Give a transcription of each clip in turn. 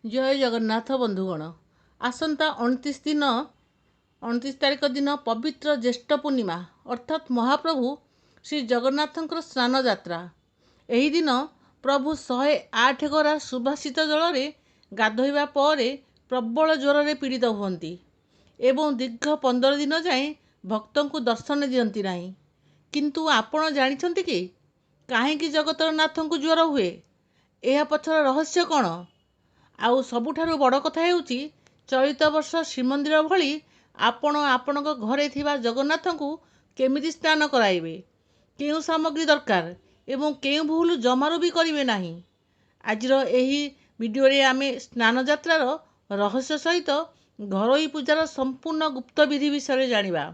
जय जगन्नाथ बंधुगण। आसंता 29 तारिख दिन पवित्र ज्येष्ठ पूर्णिमा अर्थात महाप्रभु श्री जगन्नाथंकर स्नान यात्रा। एही दिन प्रभु 108 गरा सुभाषित जल में गाधोइबा पर प्रबल ज्वर में पीड़ित हुअन्ति एवं दीर्घ 15 दिन जाए भक्तों को दर्शन दियंती नहीं। किंतु आपण जानिछन्ति कि काहेकि जगतर नाथ को ज्वर हुए, यह पछर रहस्य कौन? आउ सबुठारु बड़ कथा हेउची चलित वर्ष श्रीमंदिर भली आपण आपणक घरे थिबा जगन्नाथ को केमिति स्नान कराइबे, केउ सामग्री दरकार एवं केउ भूल जमारू भी करिवे नाही। आजिर एही वीडियो रे आमे स्नान यात्रार रहस्य सहित घरोई पूजार संपूर्ण गुप्त विधि विषय जानिबा।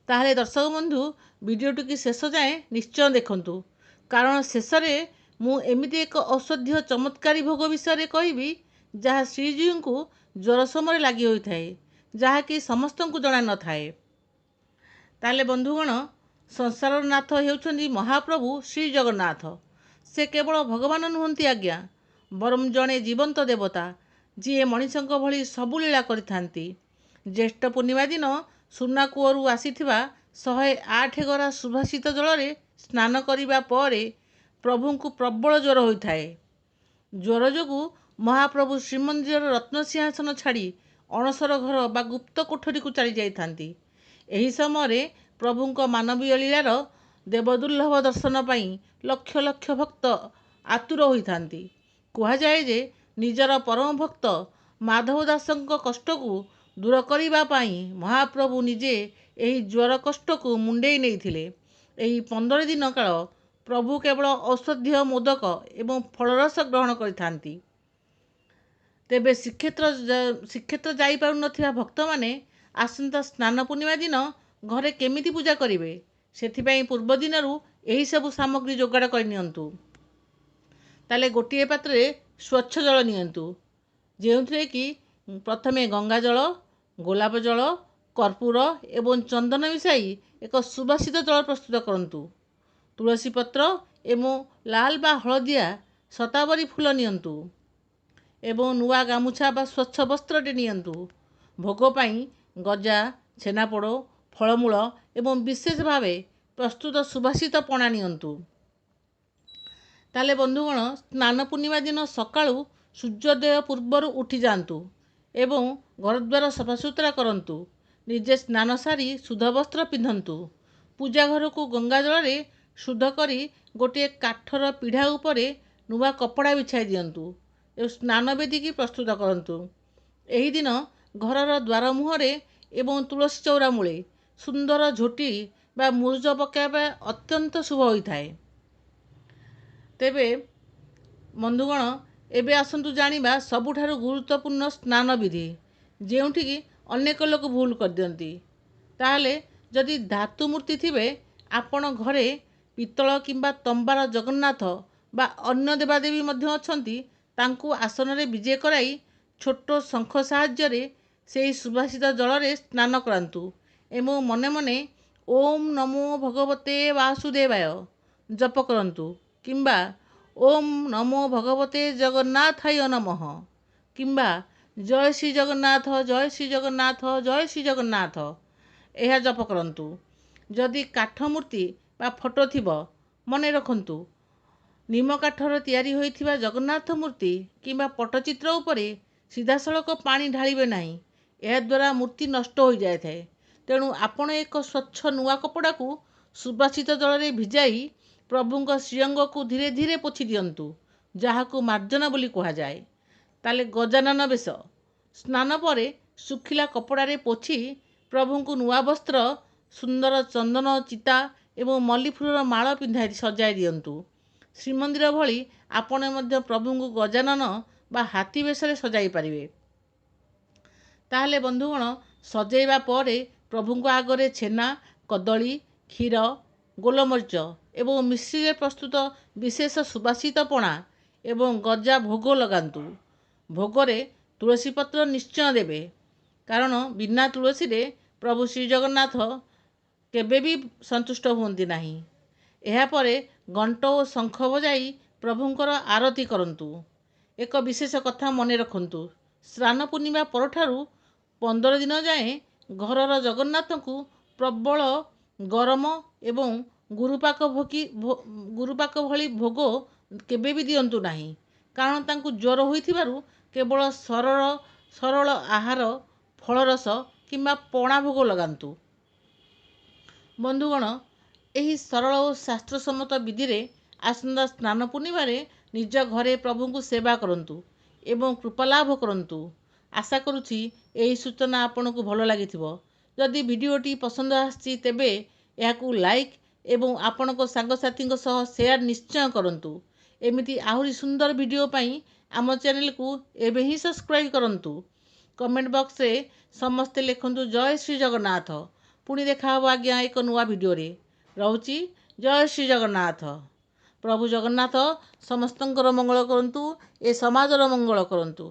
ताहले दर्शक बंधु वीडियोटी की शेष जाए निश्चय देखंतु, कारण शेष रे मु एमिति एक औषधीय चमत्कारी भोग विषय कहबी जहाँ श्रीजी को ज्वर समय लगी होता है, जहाँकि समस्त को जना न थाए। ताले बंधुगण, संसार नाथ हेउछन्ति महाप्रभु श्री जगन्नाथ। से केवल भगवान नुहंती आज्ञा, बरम जड़े जीवंत देवता जी मनीषक भली सबु लीला करिथांती। ज्येष्ठ पूर्णिमा दिन सुना कूअरु आसीथिबा 108 गरा सुभाषित जल में स्नान करिबा परे प्रभु को प्रबल ज्वर होता है। ज्वर जोगु महाप्रभु श्रीमंदिर रत्न सिंहासन छाड़ी अणसर घर बा गुप्त कोठरी को चली जाइथांती। एही समय प्रभुଙ୍କ मानवीय लीलार देवदुर्लभ दर्शन पाई लक्ष लक्ष भक्त आतुर होइथांती। कहा जाए जे निजर परम भक्त माधव दासଙ୍କ कष्ट को दूर करिबा पाई महाप्रभु निजे एही ज्वर कष्ट को मुंडेई नैथिले। एही 15 दिन काल प्रभु केवल औषधीय मोदक एवं फलरस ग्रहण करिथांती। तेबे श्रीक्षेत्र जाई पारु नथिबा भक्त माने आसंता स्नान पूर्णिमा दिन घरे केमिति पूजा करिवे, सेथिपाई पूर्व दिनरु एही सब सामग्री जोगाड़ कर नियंतु। ताले गोटिए पात्रे स्वच्छ जल नियंतु, जेउथिरे कि प्रथमे गंगा जल, गोलाप जल, कर्पूर एवं चंदन मिसाई एक सुबासित जल प्रस्तुत करंतु। तुलसी पत्र एवं लाल बा हलदिया शतावरी फूल नियंतु एवं नुआ गामुछा बा स्वच्छ वस्त्रटे नियंतु। भोग पाई गजा, छेनापोड़, फलमूल एवं विशेष भावे प्रस्तुत सुभाषित पणा नियंतु। ताले बंधुगण, स्नान पूर्णिमा दिन सकाळु सूर्योदय पूर्वर उठी जातु एवं घरद्वार सफासुतरा करंतु। निजे स्नान सारी शुद्ध वस्त्र पिंधंतु। पूजा घर को गंगा जल में शुद्ध करी गोटे काठर पीढ़ा उपरे नुआ कपड़ा बिछाई दियंतु एवं स्नान वेदी की प्रस्तुत करंतु। एही दिन घरर द्वार मुहरे एवं तुलसी चौरा मूले सुंदर झोटी बा मुरुज पकाइबा अत्यंत शुभ होता है। तेबे बंधुगण, एबे आसंतु जानिबा सबुठारु गुरुत्वपूर्ण स्नान विधि, जेउठिकी अनेक लोक भूल कर दियंती। ताहले जदि धातु मूर्ति थिबे आपण घरे पितल किंबा तंबार जगन्नाथ बा अन्य देवादेवी मध्य अछंती, तांकु आसन रे विजे कराई छोट शंख साहाय्य से सुभाषित जल में स्नान करांतु एवं मने मने ओम नमो भगवते वासुदेवाय जप करंतु, किंबा ओम नमो भगवते जगन्नाथाय नमः, किंबा जय श्री जगन्नाथ, जय श्री जगन्नाथ, जय श्री जगन्नाथ यह जप करंतु। जदि काठ मूर्ति बा फोटो थिबो, मने रखंतु निम काठर तैयारी होइथिबा जगन्नाथ मूर्ति किंबा पट्टचित्र उपरे सीधासलख पानी ढालिबे नाही, यह द्वारा मूर्ति नष्ट हो जाए थाए। तेणु आपण एक स्वच्छ नुआ कपड़ा को सुबासित जल में भिजाई प्रभुଙ୍କ श्रीअंग को धीरे धीरे पोछि दियंतु, जहाकु मार्जना बोली कहा जाए। ताले गजानन बेश स्नान परे सुखिला कपड़ा रे पोछि प्रभुଙ୍କୁ नुआ वस्त्र, सुंदर चंदन चिता एवं मल्ली फूलर माଳ पिंधाई सजाई दियंतु। श्रीमंदिर भली आपण मध्य प्रभुଙ୍କୁ गजानन बा हाथी बेश सजाई पारिबे। ताहले बंधुगण, सजाइबा परे प्रभुଙ୍କ आगरे छेना, कदली, क्षीर, गोलमरीच एवं मिश्री प्रस्तुत विशेष सुबासित पणा एवं गजा भोग लगांतु। भोगरे तुलसी पत्र निश्चय देवे, कारण बिना तुलसी रे प्रभु श्री जगन्नाथ केबे भी संतुष्ट हुअन्ति नाही। एहा परे घंट और शंख बजाई प्रभुंकर आरती करंतु। ଏକ ବିଶେଷ କଥା ମନେ ରଖନ୍ତୁ। ସ୍ନାନ ପୂର୍ଣ୍ଣିମା ପରଠାରୁ 15 ଦିନ ଯାଏଁ ଘରର ଜଗନ୍ନାଥଙ୍କୁ ପ୍ରବଳ ଗରମ ଏବଂ ଗୁରୁପାକ ଭଳି ଭୋଗ କେବେ ବି ଦିଅନ୍ତୁ ନାହିଁ, କାରଣ ତାଙ୍କୁ ଜ୍ୱର ହୋଇଥିବାରୁ କେବଳ ସରଳ ଆହାର, ଫଳରସ କିମ୍ବା ପଣା ଭୋଗ ଲଗାନ୍ତୁ। ବନ୍ଧୁଗଣ, ଏହି ସରଳ ଓ ଶାସ୍ତ୍ରସମ୍ମତ ବିଧିରେ ଆସନ୍ତା ସ୍ନାନ ପୂର୍ଣ୍ଣିମାରେ ନିଜ ଘରେ ପ୍ରଭୁଙ୍କୁ ସେବା କରନ୍ତୁ ଏବଂ କୃପା ଲାଭ କରନ୍ତୁ। ଆଶା କରୁଛି ଏହି ସୂଚନା ଆପଣଙ୍କୁ ଭଲ ଲାଗିଥିବ। ଯଦି ଭିଡ଼ିଓଟି ପସନ୍ଦ ଆସିଛି ତେବେ ଏହାକୁ ଲାଇକ୍ ଏବଂ ଆପଣଙ୍କ ସାଙ୍ଗସାଥୀଙ୍କ ସହ ସେୟାର ନିଶ୍ଚୟ କରନ୍ତୁ। ଏମିତି ଆହୁରି ସୁନ୍ଦର ଭିଡ଼ିଓ ପାଇଁ ଆମ ଚ୍ୟାନେଲକୁ ଏବେ ହିଁ ସବସ୍କ୍ରାଇବ୍ କରନ୍ତୁ। କମେଣ୍ଟ ବକ୍ସରେ ସମସ୍ତେ ଲେଖନ୍ତୁ ଜୟ ଶ୍ରୀ ଜଗନ୍ନାଥ। ପୁଣି ଦେଖା ହେବ ଆଜ୍ଞା ଏକ ନୂଆ ଭିଡ଼ିଓରେ। ରହୁଛି, ଜୟ ଶ୍ରୀ ଜଗନ୍ନାଥ। ପ୍ରଭୁ ଜଗନ୍ନାଥ ସମସ୍ତଙ୍କର ମଙ୍ଗଳ କରନ୍ତୁ, ଏ ସମାଜର ମଙ୍ଗଳ କରନ୍ତୁ।